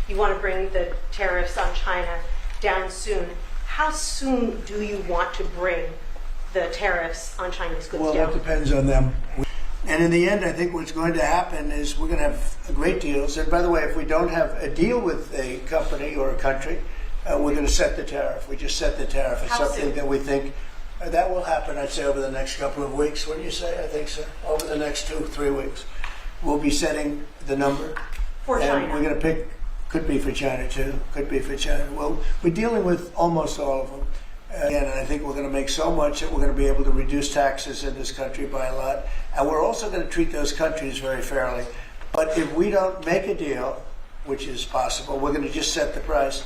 you want to bring the tariffs on China down soon. How soon do you want to bring the tariffs on Chinese goods Well, down? that depends on them. And in the end, I think what's going to happen is we're going to have great deals. And by the way, if we don't have a deal with a company or a country, we're going to set the tariff. We just set the tariff. It's How something soon? that we think that will happen, I'd say, over the next couple of weeks. What do you say? I think so. Over the next 2-3 weeks. We'll be setting the number. For And China. we're going to pick, could be for China too, could be for China. Well, we're dealing with almost all of them. And I think we're going to make so much that we're going to be able to reduce taxes in this country by a lot. And we're also going to treat those countries very fairly. But if we don't make a deal, which is possible, we're going to just set the price.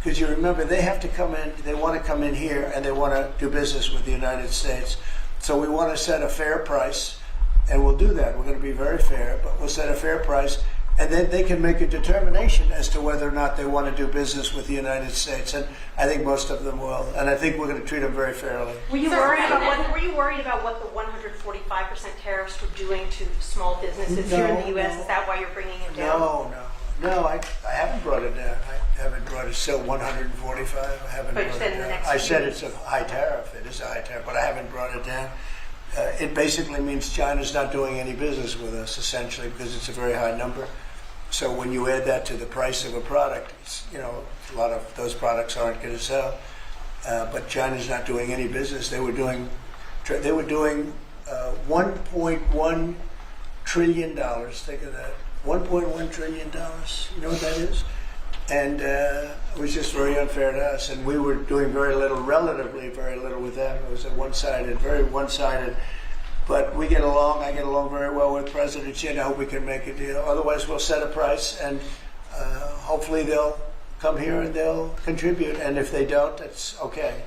Because you remember, they have to come in, they want to come in here, and they want to do business with the United States. So we want to set a fair price, and we'll do that. We're going to be very fair, but we'll set a fair price. And then they can make a determination as to whether or not they want to do business with the United States. And I think most of them will. And I think we're going to treat them very fairly. Were you worried about what the 145% tariffs were doing to small businesses here in the U.S.? No. Is that why you're bringing it down? No, I haven't brought it down. I haven't brought it still 145. I haven't But you brought said it in the down. next I few said weeks. it's a high tariff. It is a high tariff, but I haven't brought it down. It basically means China's not doing any business with us, essentially, because it's a very high number. So when you add that to the price of a product, it's, a lot of those products aren't going to sell. But China's not doing any business. They were doing $1.1 trillion. Think of that, $1.1 trillion. You know what that is? And it was just very unfair to us. And we were doing very little, relatively very little with them. It was a one-sided, very one-sided. But we get along. I get along very well with President Xi, and I hope we can make a deal. Otherwise, we'll set a price, and hopefully they'll come here and they'll contribute. And if they don't, that's okay.